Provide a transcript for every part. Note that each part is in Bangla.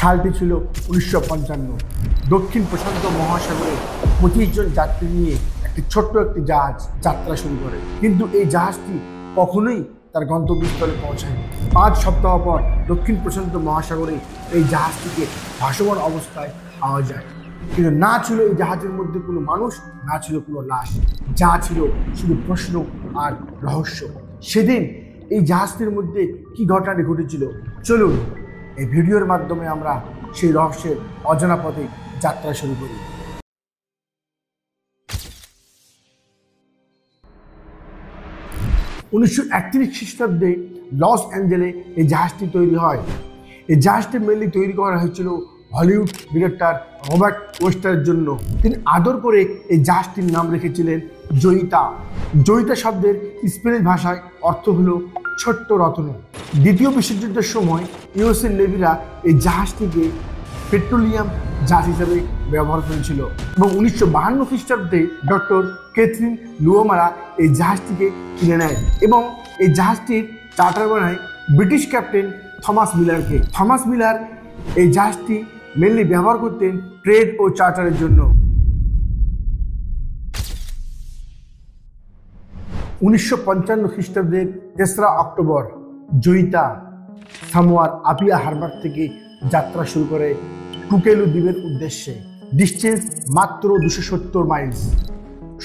সালটি ছিল 1955। দক্ষিণ প্রশান্ত মহাসাগরে 25 জন যাত্রী নিয়ে ছোট্ট একটি জাহাজ যাত্রা শুরু করে, কিন্তু এই জাহাজটি কখনোই তার গন্তব্যস্থলে পৌঁছায়নি। 5 সপ্তাহ পর দক্ষিণ প্রশান্ত মহাসাগরে এই জাহাজটিকে ভাসমান অবস্থায় পাওয়া যায়, কিন্তু না ছিল এই জাহাজের মধ্যে কোনো মানুষ, না ছিল কোনো লাশ, যা ছিল শুধু প্রশ্ন আর রহস্য। সেদিন এই জাহাজটির মধ্যে কি ঘটনাটি ঘটেছিল, চলুন এই ভিডিওর মাধ্যমে আমরা সেই রহস্যের অজানা পথে যাত্রা শুরু করি। 1931 খ্রিস্টাব্দে লস অ্যাঞ্জেলে এই জাহাজটি তৈরি হয়। এই জাহাজটি মেনলি তৈরি করা হয়েছিল হলিউড ডিরেক্টর রবার্ট ওয়েস্টারের জন্য। তিনি আদর করে এই জাহাজটির নাম রেখেছিলেন জয়িতা। জয়িতা শব্দের স্প্যানিশ ভাষায় অর্থ হলো ছোট্ট রত্ন। দ্বিতীয় বিশ্বযুদ্ধের সময় ইউএসএ নেভিরা এই জাহাজটিকে পেট্রোলিয়াম জাহাজ হিসেবে ব্যবহার করেছিল এবং 1952 খ্রিস্টাব্দে ডক্টর ক্যাথরিন লুওমারা এই জাহাজটিকে কিনে নেয় এবং এই জাহাজটির চার্টার বানায় ব্রিটিশ ক্যাপ্টেন থমাস মিলারকে। থমাস মিলার এই জাহাজটি মেনলি ব্যবহার করতেন ট্রেড ও চার্টারের জন্য। 1955 খ্রিস্টাব্দের 3রা অক্টোবর জয়িতা সামোয়ার আপিয়া হারবার থেকে যাত্রা শুরু করে টুকেলু দ্বীপের উদ্দেশ্যে। ডিস্টেন্স মাত্র 270 মাইলস।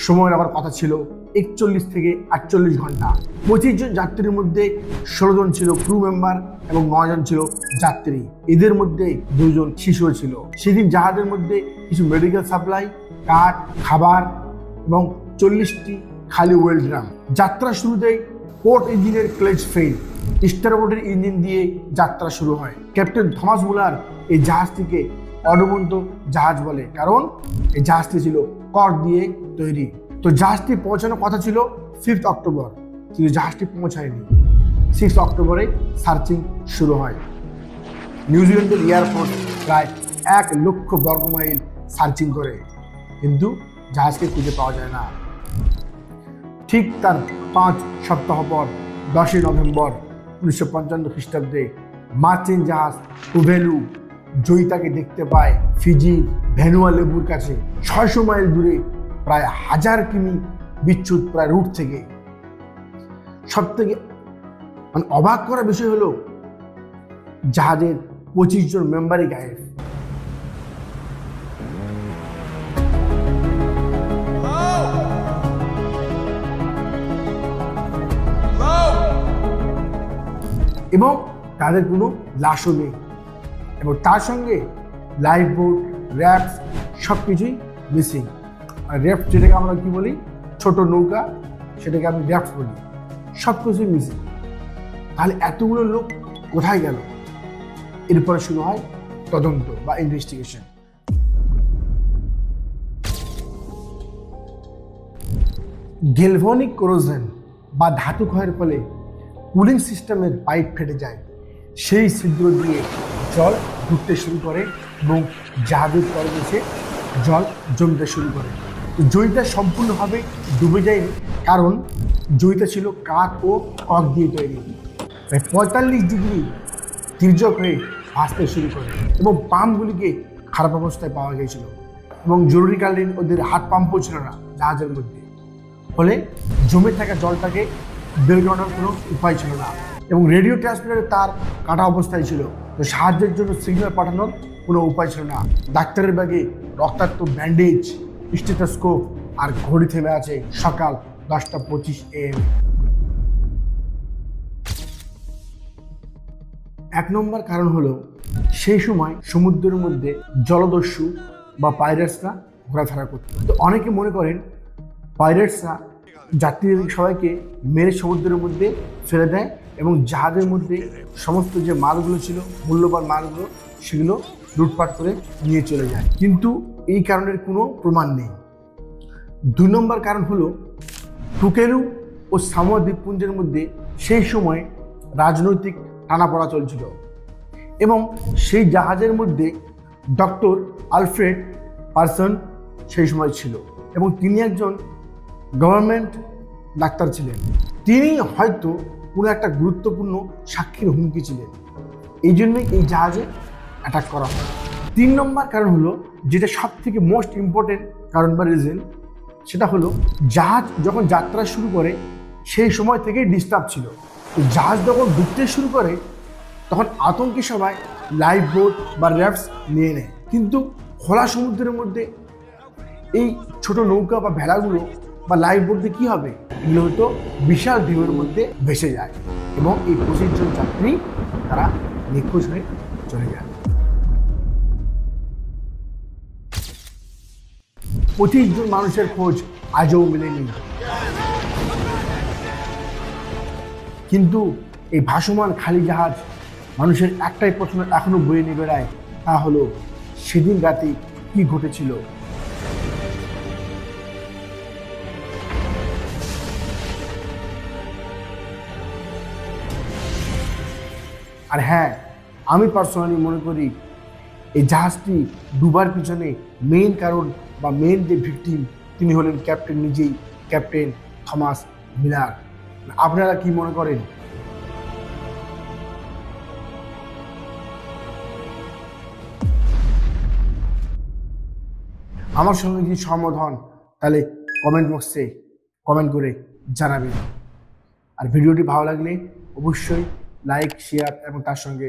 সময়ের আবার কথা ছিল 41 থেকে 48 ঘন্টা। 25 জন যাত্রীর মধ্যে 16 জন ছিল ক্রু মেম্বার এবং 9 জন ছিল যাত্রী। এদের মধ্যে 2 জন শিশুও ছিল। সেদিন জাহাজের মধ্যে কিছু মেডিকেল সাপ্লাই, কাঠ, খাবার এবং 40টি খালি ওয়েল ড্রাম। যাত্রা শুরুতেই পোর্ট ইঞ্জিনের ক্লেজ ফেল, স্টারবোর্ডের ইঞ্জিন দিয়ে যাত্রা শুরু হয়। ক্যাপ্টেন থমাস মুলার এই জাহাজটিকে অডমন্ত জাহাজ বলে, কারণ এই জাহাজটি ছিল কর দিয়ে তৈরি। তো জাহাজটি পৌঁছানোর কথা ছিল 5 অক্টোবর, কিন্তু জাহাজটি পৌঁছায়নি। 6 অক্টোবরে সার্চিং শুরু হয়। নিউজিল্যান্ডের এয়ারফোর্স প্রায় 1 লক্ষ বর্গমাইল সার্চিং করে, কিন্তু জাহাজকে খুঁজে পাওয়া যায় না। ঠিক তার 5 সপ্তাহ পর 10 নভেম্বর 1955 খ্রিস্টাব্দে মার্চেন্ট জাহাজ টুভেলু জয়িতাকে দেখতে পায় ফিজির ভ্যানুয়ালেবুর কাছে 600 মাইল দূরে, প্রায় 1000 কিমি বিচ্যুত প্রায় রুট থেকে। সবথেকে অবাক করা বিষয় হলো জাহাজের 25 জন মেম্বারই গায়েব। এবং তাদের কোনো লাশও নেই, এবং তার সঙ্গে লাইফ বোট, র্যাফট সব কিছুই মিসিং। আর র্যাফট যেটাকে আমরা কি বলি, ছোট নৌকা, সেটাকে আমি র্যাফট বলি, সব কিছুই মিসিং। তাহলে এতগুলো লোক কোথায় গেল? এরপরে শুরু হয় তদন্ত বা ইনভেস্টিগেশন। গ্যালভানিক কোরোশন বা ধাতু ক্ষয়ের ফলে কুলিং সিস্টেমের পাইপ ফেটে যায়। সেই ছিদ্র দিয়ে জল ঢুকতে শুরু করে এবং জাহাজের তলদেশে জল জমতে শুরু করে। জয়িতা সম্পূর্ণভাবে ডুবে যায়নি, কারণ জয়িতা ছিল কাঠ ও কক দিয়ে তৈরি। প্রায় 45 ডিগ্রি তির্যক হয়ে ভাসতে শুরু করে এবং পাম্পগুলিকে খারাপ অবস্থায় পাওয়া গিয়েছিল এবং জরুরিকালীন ওদের হাত পাম্পও ছিল না জাহাজের মধ্যে। ফলে জমে থাকা জলটাকে বের করানোর কোনো উপায় ছিল না এবং রেডিও ট্রান্সমিটারের তার কাটা অবস্থায় ছিল। তো সাহায্যের জন্য সিগন্যাল পাঠানোর কোনো উপায় ছিল না। ডাক্তারের ব্যাগে রক্তাক্ত ব্যান্ডেজ, স্টেথোস্কোপ আর ঘড়ি থেমে আছে সকাল 10:25 AM। 1 নম্বর কারণ হলো সেই সময় সমুদ্রের মধ্যে জলদস্যু বা পাইরেটসরা ঘোরাফেরা করত। তো অনেকে মনে করেন পাইরেটসরা যাত্রীদের সবাইকে মেরে সমুদ্রের মধ্যে ফেলে দেয় এবং জাহাজের মধ্যে সমস্ত যে মালগুলো ছিল, মূল্যবান মালগুলো, সেগুলো লুটপাট করে নিয়ে চলে যায়, কিন্তু এই কারণের কোনো প্রমাণ নেই। 2 নম্বর কারণ হলো টুকেলু ও সামোয়া দ্বীপপুঞ্জের মধ্যে সেই সময় রাজনৈতিক টানাপড়া চলছিল এবং সেই জাহাজের মধ্যে ডক্টর আলফ্রেড পারসন সেই সময় ছিল এবং তিনি একজন গভর্নমেন্ট ডাক্তার ছিলেন। তিনি হয়তো কোনো একটা গুরুত্বপূর্ণ সাক্ষীর হুমকি ছিলেন। এই জন্যই এই জাহাজে অ্যাটাক করা হয়। 3 নম্বর কারণ হলো, যেটা সব থেকে মোস্ট ইম্পর্টেন্ট কারণ বা রিজন, সেটা হলো জাহাজ যখন যাত্রা শুরু করে সেই সময় থেকেই ডিস্টার্ব ছিল। তো জাহাজ যখন ডুবতে শুরু করে তখন আতঙ্কে সবাই লাইফ বোট বা র্যাফটস নিয়ে নেয়, কিন্তু খোলা সমুদ্রের মধ্যে এই ছোট নৌকা বা ভেলাগুলো বা লাইফ বোট দিয়ে কী হবে, এগুলো হয়তো বিশাল ঢেউয়ের মধ্যে ভেসে যায় এবং এই 25 জন যাত্রী তারা নিখোঁজ হয়ে চলে যায়। 25 জন মানুষের খোঁজ আজও মেলেনি। কিন্তু এই ভাসমান খালি জাহাজ মানুষের একটাই প্রশ্ন এখনো বয়ে নিয়ে বেড়ায়, তা হলো সেদিন রাতে কি ঘটেছিল। আর হ্যাঁ, আমি পার্সোনালি মনে করি এই জাহাজটি ডুবার পিছনে মেইন কারণ বা মেইন যে ভিকটিম তিনি হলেন ক্যাপ্টেন নিজেই, ক্যাপ্টেন থমাস মিলার। আপনারা কি মনে করেন? আমার সঙ্গে যদি সহমত হন তাহলে কমেন্ট বক্সে কমেন্ট করে জানাবেন। আর ভিডিওটি ভালো লাগলে অবশ্যই লাইক, শেয়ার এবং তার সঙ্গে